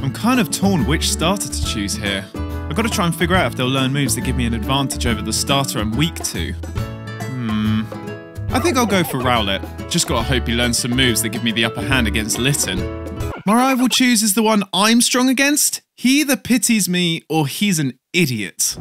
I'm kind of torn which starter to choose here. I've got to try and figure out if they'll learn moves that give me an advantage over the starter I'm weak to. I think I'll go for Rowlet. Just gotta hope he learns some moves that give me the upper hand against Litten. My rival chooses the one I'm strong against? He either pities me or he's an idiot.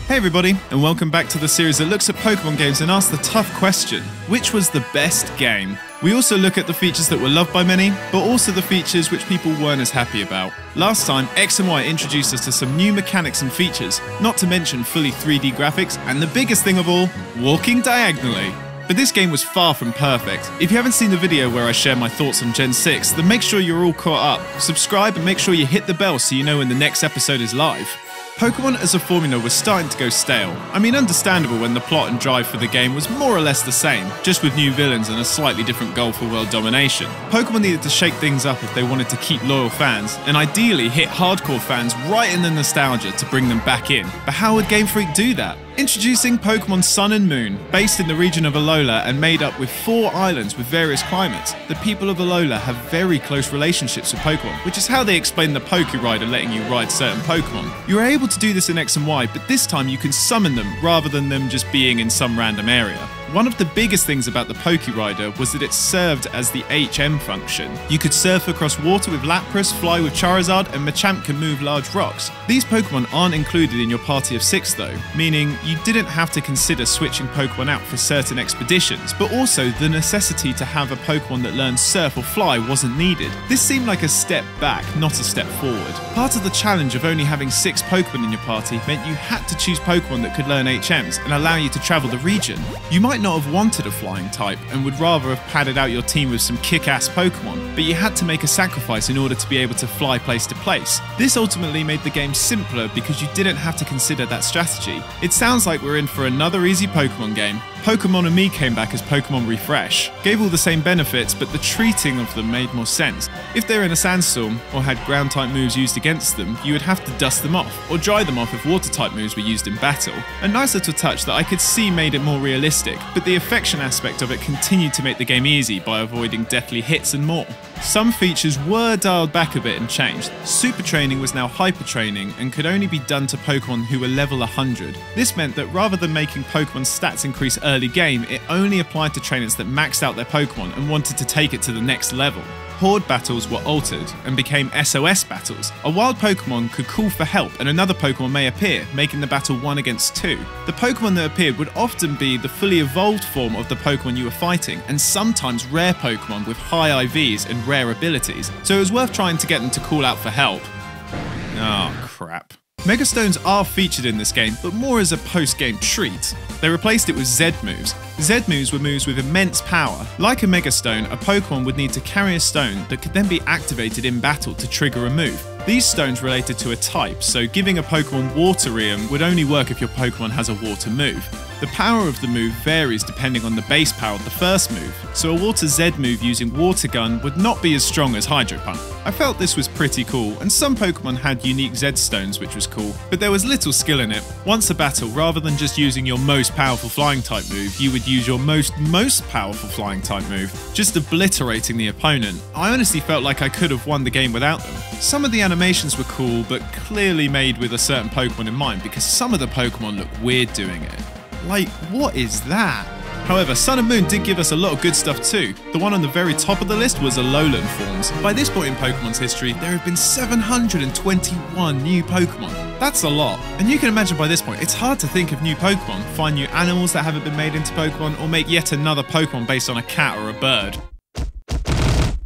Hey everybody, and welcome back to the series that looks at Pokemon games and asks the tough question, which was the best game? We also look at the features that were loved by many, but also the features which people weren't as happy about. Last time, X and Y introduced us to some new mechanics and features, not to mention fully 3D graphics, and the biggest thing of all, walking diagonally. But this game was far from perfect. If you haven't seen the video where I share my thoughts on Gen 6, then make sure you're all caught up. Subscribe and make sure you hit the bell so you know when the next episode is live. Pokemon as a formula was starting to go stale. I mean, understandable when the plot and drive for the game was more or less the same, just with new villains and a slightly different goal for world domination. Pokemon needed to shake things up if they wanted to keep loyal fans, and ideally hit hardcore fans right in the nostalgia to bring them back in. But how would Game Freak do that? Introducing Pokemon Sun and Moon, based in the region of Alola and made up with 4 islands with various climates. The people of Alola have very close relationships with Pokemon, which is how they explain the Pokerider letting you ride certain Pokemon. You are able to do this in X and Y, but this time you can summon them rather than them just being in some random area. One of the biggest things about the Pokerider was that it served as the HM function. You could surf across water with Lapras, fly with Charizard, and Machamp can move large rocks. These Pokemon aren't included in your party of 6 though, meaning you didn't have to consider switching Pokemon out for certain expeditions, but also the necessity to have a Pokemon that learns Surf or Fly wasn't needed. This seemed like a step back, not a step forward. Part of the challenge of only having 6 Pokemon in your party meant you had to choose Pokemon that could learn HMs and allow you to travel the region. You might not have wanted a flying type and would rather have padded out your team with some kick-ass Pokemon, but you had to make a sacrifice in order to be able to fly place to place. This ultimately made the game simpler because you didn't have to consider that strategy. It sounds like we're in for another easy Pokemon game. Pokemon and Me came back as Pokemon Refresh. Gave all the same benefits, but the treating of them made more sense. If they're in a sandstorm, or had ground type moves used against them, you would have to dust them off, or dry them off if water type moves were used in battle. A nice little touch that I could see made it more realistic, but the affection aspect of it continued to make the game easy by avoiding deathly hits and more. Some features were dialed back a bit and changed. Super training was now hyper training and could only be done to Pokemon who were level 100. This meant that rather than making Pokemon's stats increase early game, it only applied to trainers that maxed out their Pokemon and wanted to take it to the next level. Horde battles were altered and became SOS battles. A wild Pokemon could call for help and another Pokemon may appear, making the battle 1 against 2. The Pokemon that appeared would often be the fully evolved form of the Pokemon you were fighting, and sometimes rare Pokemon with high IVs and rare abilities, so it was worth trying to get them to call out for help. Oh crap. Mega Stones are featured in this game, but more as a post-game treat. They replaced it with Z moves. Z moves were moves with immense power. Like a Mega Stone, a Pokemon would need to carry a stone that could then be activated in battle to trigger a move. These stones related to a type, so giving a Pokemon Waterium would only work if your Pokemon has a water move. The power of the move varies depending on the base power of the first move, so a Water Z move using Water Gun would not be as strong as Hydro Pump. I felt this was pretty cool, and some Pokemon had unique Z stones which was cool, but there was little skill in it. Once a battle, rather than just using your most powerful flying type move, you would use your most powerful flying type move, just obliterating the opponent. I honestly felt like I could have won the game without them. Some of the animations were cool, but clearly made with a certain Pokemon in mind, because some of the Pokemon look weird doing it. Like, what is that? However, Sun and Moon did give us a lot of good stuff too. The one on the very top of the list was Alolan Forms. By this point in Pokemon's history, there have been 721 new Pokemon. That's a lot. And you can imagine by this point, it's hard to think of new Pokemon, find new animals that haven't been made into Pokemon, or make yet another Pokemon based on a cat or a bird.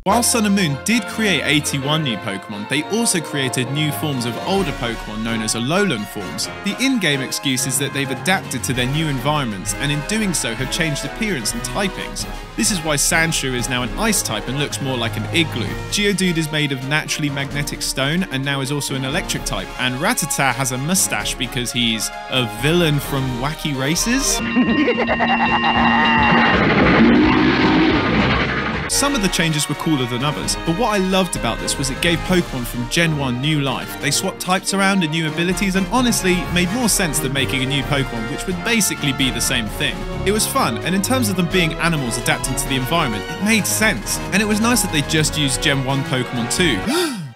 While Sun and Moon did create 81 new Pokemon, they also created new forms of older Pokemon known as Alolan Forms. The in-game excuse is that they've adapted to their new environments and in doing so have changed appearance and typings. This is why Sandshrew is now an ice type and looks more like an igloo. Geodude is made of naturally magnetic stone and now is also an electric type, and Rattata has a mustache because he's a villain from Wacky Races? Some of the changes were cooler than others, but what I loved about this was it gave Pokemon from Gen 1 new life. They swapped types around and new abilities and honestly made more sense than making a new Pokemon, which would basically be the same thing. It was fun, and in terms of them being animals adapting to the environment, it made sense. And it was nice that they just used Gen 1 Pokemon too.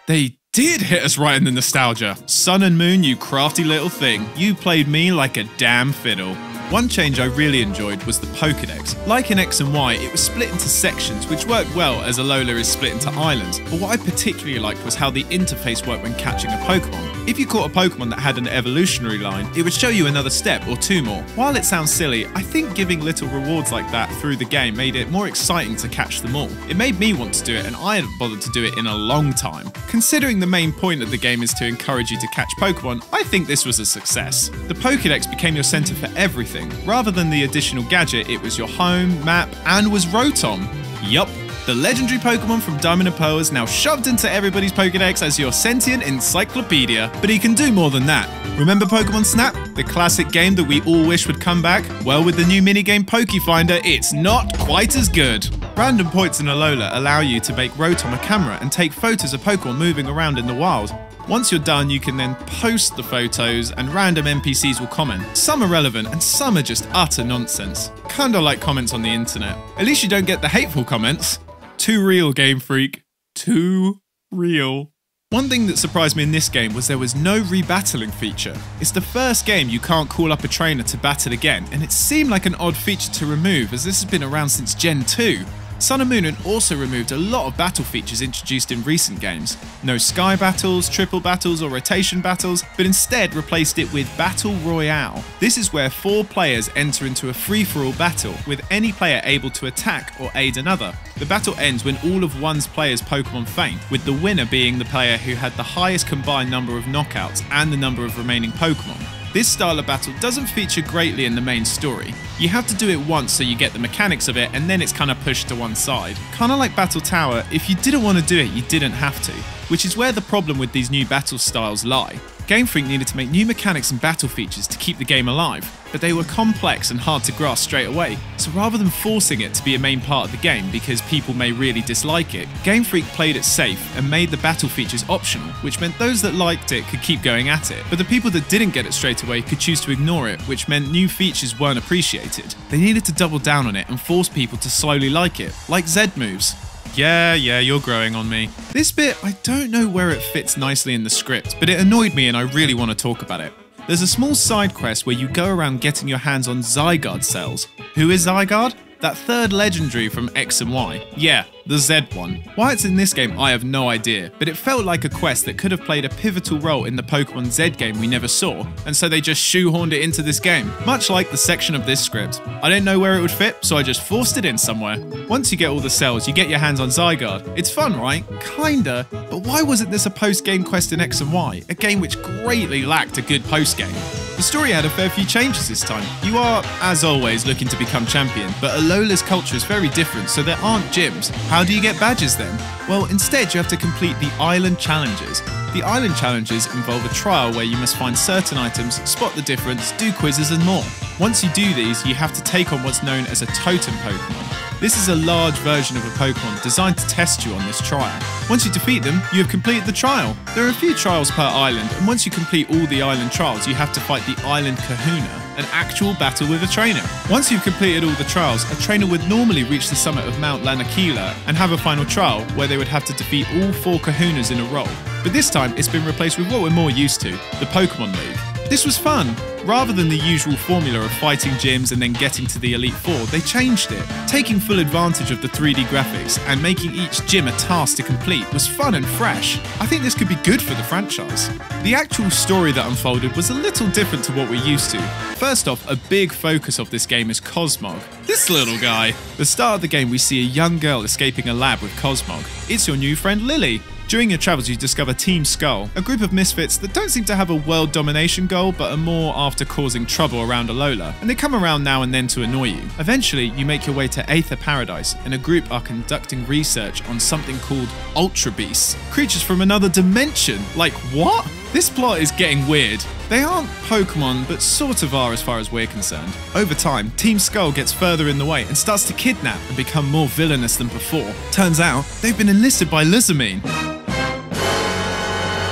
They did hit us right in the nostalgia. Sun and Moon, you crafty little thing. You played me like a damn fiddle. One change I really enjoyed was the Pokédex. Like in X and Y, it was split into sections, which worked well as Alola is split into islands, but what I particularly liked was how the interface worked when catching a Pokémon. If you caught a Pokémon that had an evolutionary line, it would show you another step or two more. While it sounds silly, I think giving little rewards like that through the game made it more exciting to catch them all. It made me want to do it, and I hadn't bothered to do it in a long time. Considering the main point of the game is to encourage you to catch Pokémon, I think this was a success. The Pokédex became your center for everything. Rather than the additional gadget, it was your home, map, and was Rotom. Yup. The legendary Pokemon from Diamond and Pearl is now shoved into everybody's Pokédex as your sentient encyclopedia. But he can do more than that. Remember Pokemon Snap? The classic game that we all wish would come back? Well, with the new minigame Pokefinder, it's not quite as good. Random points in Alola allow you to make Rotom a camera and take photos of Pokemon moving around in the wild. Once you're done, you can then post the photos and random NPCs will comment. Some are relevant and some are just utter nonsense. Kinda like comments on the internet. At least you don't get the hateful comments. Too real, Game Freak. Too real. One thing that surprised me in this game was there was no rebattling feature. It's the first game you can't call up a trainer to battle again, and it seemed like an odd feature to remove as this has been around since Gen 2. Sun and Moon also removed a lot of battle features introduced in recent games. No sky battles, triple battles or rotation battles, but instead replaced it with Battle Royale. This is where 4 players enter into a free-for-all battle, with any player able to attack or aid another. The battle ends when all of one's player's Pokemon faint, with the winner being the player who had the highest combined number of knockouts and the number of remaining Pokemon. This style of battle doesn't feature greatly in the main story. You have to do it once so you get the mechanics of it, and then it's kind of pushed to one side. Kinda like Battle Tower, if you didn't want to do it, you didn't have to, which is where the problem with these new battle styles lie. Game Freak needed to make new mechanics and battle features to keep the game alive, but they were complex and hard to grasp straight away, so rather than forcing it to be a main part of the game because people may really dislike it, Game Freak played it safe and made the battle features optional, which meant those that liked it could keep going at it, but the people that didn't get it straight away could choose to ignore it, which meant new features weren't appreciated. They needed to double down on it and force people to slowly like it, like Z moves. Yeah, you're growing on me. This bit, I don't know where it fits nicely in the script, but it annoyed me and I really want to talk about it. There's a small side quest where you go around getting your hands on Zygarde cells. Who is Zygarde? That third legendary from X and Y. Yeah, the Z one. Why it's in this game, I have no idea, but it felt like a quest that could have played a pivotal role in the Pokemon Z game we never saw, and so they just shoehorned it into this game, much like the section of this script. I didn't know where it would fit, so I just forced it in somewhere. Once you get all the cells, you get your hands on Zygarde. It's fun, right? Kinda, but why wasn't this a post-game quest in X and Y, a game which greatly lacked a good post-game? The story had a fair few changes this time. You are, as always, looking to become champion, but Alola's culture is very different, so there aren't gyms. How do you get badges then? Well, instead you have to complete the island challenges. The island challenges involve a trial where you must find certain items, spot the difference, do quizzes and more. Once you do these, you have to take on what's known as a totem Pokemon. This is a large version of a Pokemon designed to test you on this trial. Once you defeat them, you have completed the trial. There are a few trials per island, and once you complete all the island trials, you have to fight the Island Kahuna, an actual battle with a trainer. Once you've completed all the trials, a trainer would normally reach the summit of Mount Lanakila and have a final trial where they would have to defeat all 4 Kahunas in a row. But this time, it's been replaced with what we're more used to, the Pokemon League. This was fun. Rather than the usual formula of fighting gyms and then getting to the Elite Four, they changed it. Taking full advantage of the 3D graphics and making each gym a task to complete was fun and fresh. I think this could be good for the franchise. The actual story that unfolded was a little different to what we're used to. First off, a big focus of this game is Cosmog. This little guy. At the start of the game, we see a young girl escaping a lab with Cosmog. It's your new friend Lily. During your travels, you discover Team Skull, a group of misfits that don't seem to have a world domination goal, but are more after causing trouble around Alola, and they come around now and then to annoy you. Eventually, you make your way to Aether Paradise, and a group are conducting research on something called Ultra Beasts, creatures from another dimension. Like, what? This plot is getting weird. They aren't Pokemon, but sort of are as far as we're concerned. Over time, Team Skull gets further in the way and starts to kidnap and become more villainous than before. Turns out, they've been enlisted by Lizamine.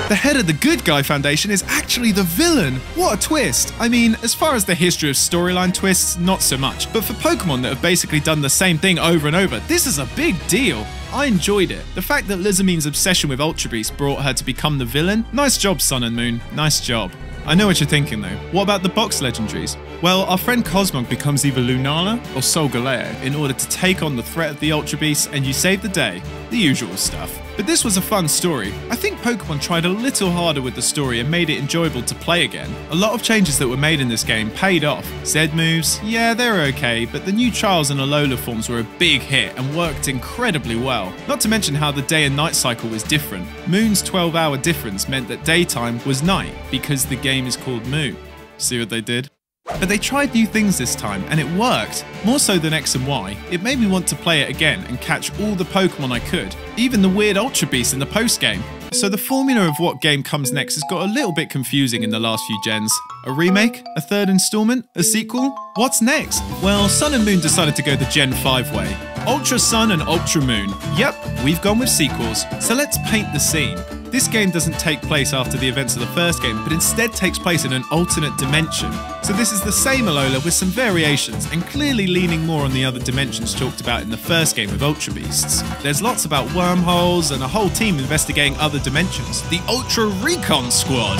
The head of the Good Guy Foundation is actually the villain. What a twist. I mean, as far as the history of storyline twists, not so much. But for Pokemon that have basically done the same thing over and over, this is a big deal. I enjoyed it. The fact that Lizamine's obsession with Ultra Beast brought her to become the villain, nice job Sun and Moon, nice job. I know what you're thinking though, what about the box legendaries? Well, our friend Cosmog becomes either Lunala or Solgaleo in order to take on the threat of the Ultra Beast, and you save the day. The usual stuff. But this was a fun story. I think Pokemon tried a little harder with the story and made it enjoyable to play again. A lot of changes that were made in this game paid off. Z moves, yeah, they're okay, but the new Trials and Alola Forms were a big hit and worked incredibly well. Not to mention how the day and night cycle was different. Moon's 12-hour difference meant that daytime was night, because the game is called Moon. See what they did? But they tried new things this time, and it worked. More so than X and Y, it made me want to play it again and catch all the Pokemon I could, even the weird Ultra Beast in the post-game. So the formula of what game comes next has got a little bit confusing in the last few gens. A remake? A third installment? A sequel? What's next? Well, Sun and Moon decided to go the Gen 5 way. Ultra Sun and Ultra Moon. Yep, we've gone with sequels. So let's paint the scene. This game doesn't take place after the events of the first game, but instead takes place in an alternate dimension. So this is the same Alola with some variations, and clearly leaning more on the other dimensions talked about in the first game with Ultra Beasts. There's lots about wormholes and a whole team investigating other dimensions. The Ultra Recon Squad!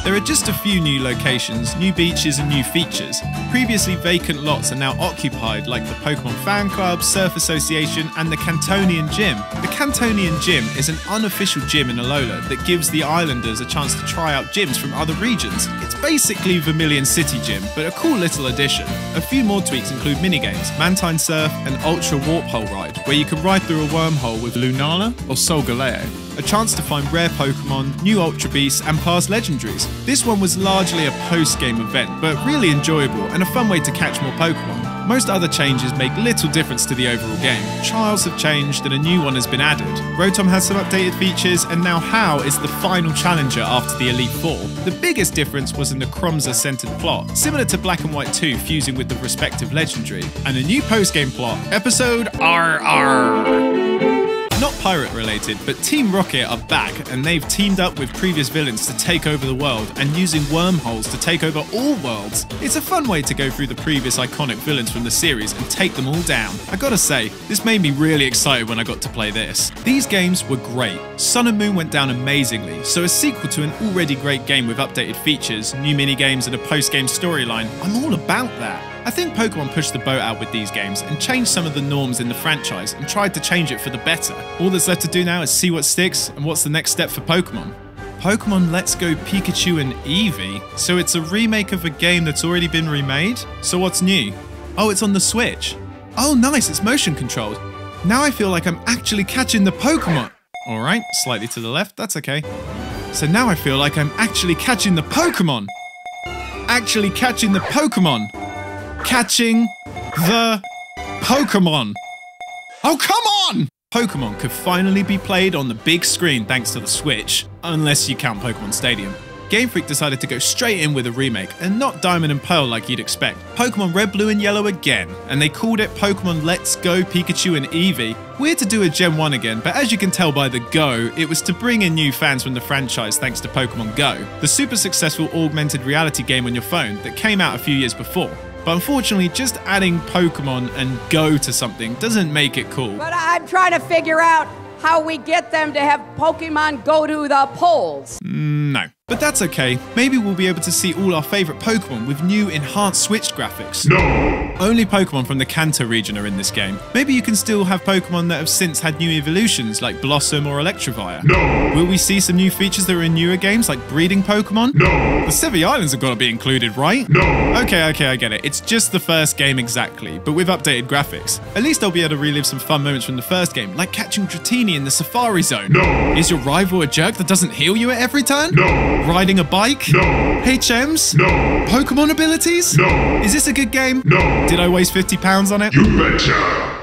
There are just a few new locations, new beaches and new features. Previously vacant lots are now occupied, like the Pokemon Fan Club, Surf Association and the Cantonian Gym. The Cantonian Gym is an unofficial gym in Alola that gives the islanders a chance to try out gyms from other regions. It's basically Vermilion City Gym, but a cool little addition. A few more tweaks include minigames, Mantine Surf and Ultra Warp Hole Ride, where you can ride through a wormhole with Lunala or Solgaleo. A chance to find rare Pokemon, new Ultra Beasts and past legendaries. This one was largely a post-game event, but really enjoyable and a fun way to catch more Pokemon. Most other changes make little difference to the overall game. Trials have changed and a new one has been added. Rotom has some updated features, and now How is the final challenger after the Elite Four. The biggest difference was in the Cromza-centered plot, similar to Black and White 2 fusing with the respective legendary, and a new post-game plot, Episode RR. Not pirate related, but Team Rocket are back and they've teamed up with previous villains to take over the world and using wormholes to take over all worlds. It's a fun way to go through the previous iconic villains from the series and take them all down. I gotta say, this made me really excited when I got to play this. These games were great. Sun and Moon went down amazingly, so a sequel to an already great game with updated features, new minigames and a post-game storyline, I'm all about that. I think Pokemon pushed the boat out with these games and changed some of the norms in the franchise and tried to change it for the better. All that's left to do now is see what sticks and what's the next step for Pokemon. Pokemon Let's Go Pikachu and Eevee? So it's a remake of a game that's already been remade? So what's new? Oh, it's on the Switch. Oh nice, it's motion controlled. Now I feel like I'm actually catching the Pokemon. Alright, slightly to the left, that's okay. So now I feel like I'm actually catching the Pokemon. Actually catching the Pokemon. Catching the Pokemon. Oh, come on! Pokemon could finally be played on the big screen thanks to the Switch, unless you count Pokemon Stadium. Game Freak decided to go straight in with a remake, and not Diamond and Pearl like you'd expect. Pokemon Red, Blue and Yellow again, and they called it Pokemon Let's Go Pikachu and Eevee. Weird to do a Gen 1 again, but as you can tell by the Go, it was to bring in new fans from the franchise thanks to Pokemon Go, the super successful augmented reality game on your phone that came out a few years before. But unfortunately, just adding Pokemon and Go to something doesn't make it cool. But I'm trying to figure out how we get them to have Pokemon go to the polls. No. But that's okay. Maybe we'll be able to see all our favourite Pokemon with new enhanced Switch graphics. No! Only Pokemon from the Kanto region are in this game. Maybe you can still have Pokemon that have since had new evolutions like Blossom or Electivire. No! Will we see some new features that are in newer games like breeding Pokemon? No! The Sevi Islands have got to be included, right? No! Okay, I get it. It's just the first game exactly, but with updated graphics. At least I'll be able to relive some fun moments from the first game, like catching Dratini in the Safari Zone. No! Is your rival a jerk that doesn't heal you at every turn? No! Riding a bike? No! HMs? No! Pokemon abilities? No! Is this a good game? No! Did I waste £50 on it? You betcha!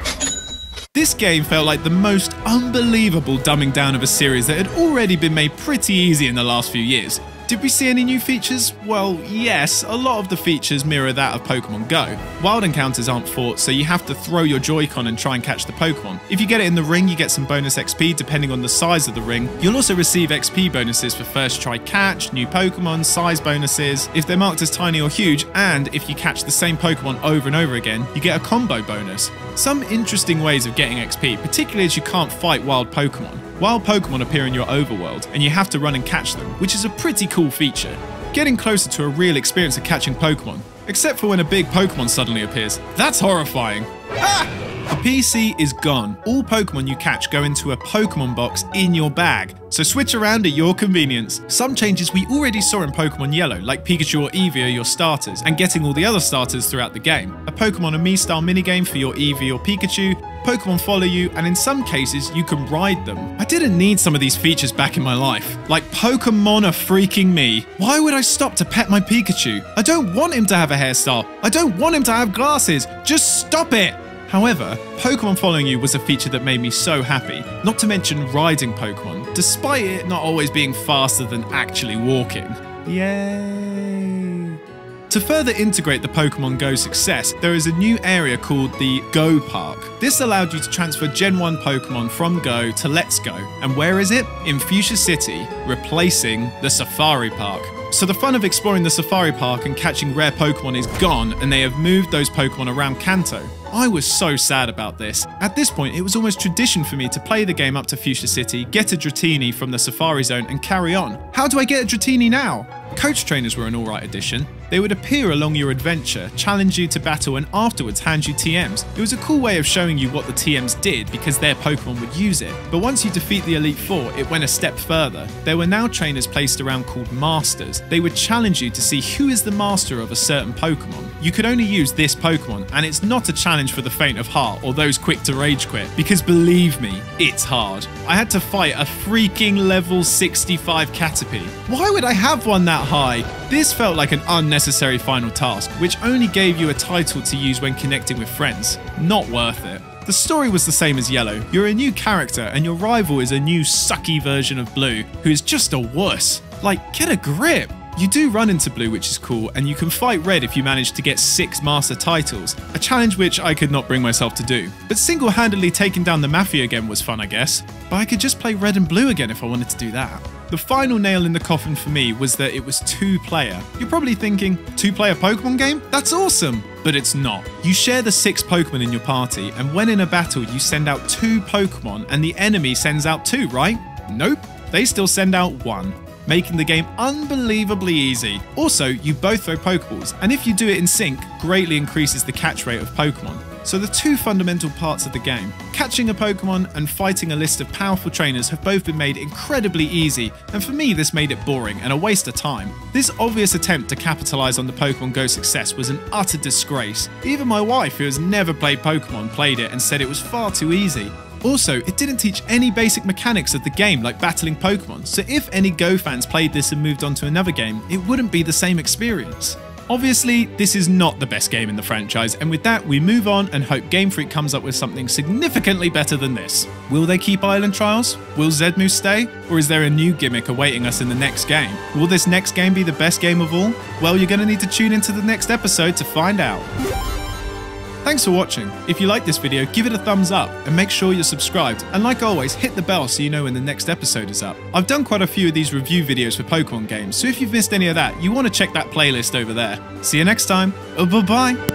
This game felt like the most unbelievable dumbing down of a series that had already been made pretty easy in the last few years. Did we see any new features? Well, yes, a lot of the features mirror that of Pokemon Go. Wild encounters aren't fought, so you have to throw your Joy-Con and try and catch the Pokemon. If you get it in the ring, you get some bonus XP depending on the size of the ring. You'll also receive XP bonuses for first try catch, new Pokemon, size bonuses, if they're marked as tiny or huge, and if you catch the same Pokemon over and over again, you get a combo bonus. Some interesting ways of getting XP, particularly as you can't fight wild Pokemon. Wild Pokemon appear in your overworld, and you have to run and catch them, which is a pretty cool feature. Getting closer to a real experience of catching Pokemon, except for when a big Pokemon suddenly appears. That's horrifying. Ah! The PC is gone. All Pokemon you catch go into a Pokemon box in your bag, so switch around at your convenience. Some changes we already saw in Pokemon Yellow, like Pikachu or Eevee are your starters, and getting all the other starters throughout the game. A Pokemon and Me style minigame for your Eevee or Pikachu, Pokemon follow you, and in some cases, you can ride them. I didn't need some of these features back in my life. Like, Pokemon are freaking me. Why would I stop to pet my Pikachu? I don't want him to have a hairstyle. I don't want him to have glasses. Just stop it! However, Pokemon following you was a feature that made me so happy, not to mention riding Pokemon, despite it not always being faster than actually walking. Yay! To further integrate the Pokemon Go success, there is a new area called the Go Park. This allowed you to transfer Gen 1 Pokemon from Go to Let's Go. And where is it? In Fuchsia City, replacing the Safari Park. So the fun of exploring the Safari Park and catching rare Pokemon is gone, and they have moved those Pokemon around Kanto. I was so sad about this. At this point, it was almost tradition for me to play the game up to Fuchsia City, get a Dratini from the Safari Zone, and carry on. How do I get a Dratini now? Coach trainers were an alright addition. They would appear along your adventure, challenge you to battle, and afterwards hand you TMs. It was a cool way of showing you what the TMs did because their Pokemon would use it. But once you defeat the Elite Four, it went a step further. There were now trainers placed around called Masters. They would challenge you to see who is the master of a certain Pokemon. You could only use this Pokemon, and it's not a challenge for the faint of heart or those quick to rage quit, because believe me, it's hard. I had to fight a freaking level 65 Caterpie. Why would I have one that high? This felt like an unnecessary final task, which only gave you a title to use when connecting with friends. Not worth it. The story was the same as Yellow. You're a new character, and your rival is a new sucky version of Blue, who is just a wuss. Like, get a grip. You do run into Blue, which is cool, and you can fight Red if you manage to get 6 Master titles, a challenge which I could not bring myself to do. But single-handedly taking down the Mafia again was fun, I guess. But I could just play Red and Blue again if I wanted to do that. The final nail in the coffin for me was that it was 2-player. You're probably thinking, 2-player Pokemon game? That's awesome! But it's not. You share the 6 Pokemon in your party, and when in a battle you send out 2 Pokemon and the enemy sends out 2, right? Nope, they still send out 1. Making the game unbelievably easy. Also, you both throw Pokeballs, and if you do it in sync, greatly increases the catch rate of Pokemon. So the 2 fundamental parts of the game, catching a Pokemon and fighting a list of powerful trainers, have both been made incredibly easy, and for me this made it boring and a waste of time. This obvious attempt to capitalise on the Pokemon Go success was an utter disgrace. Even my wife, who has never played Pokemon, played it and said it was far too easy. Also, it didn't teach any basic mechanics of the game like battling Pokemon, so if any Go fans played this and moved on to another game, it wouldn't be the same experience. Obviously, this is not the best game in the franchise, and with that, we move on and hope Game Freak comes up with something significantly better than this. Will they keep Island Trials? Will Zedmoost stay? Or is there a new gimmick awaiting us in the next game? Will this next game be the best game of all? Well, you're going to need to tune into the next episode to find out. Thanks for watching. If you liked this video, give it a thumbs up and make sure you're subscribed. And like always, hit the bell so you know when the next episode is up. I've done quite a few of these review videos for Pokemon games, so if you've missed any of that, you want to check that playlist over there. See you next time. Bye-bye.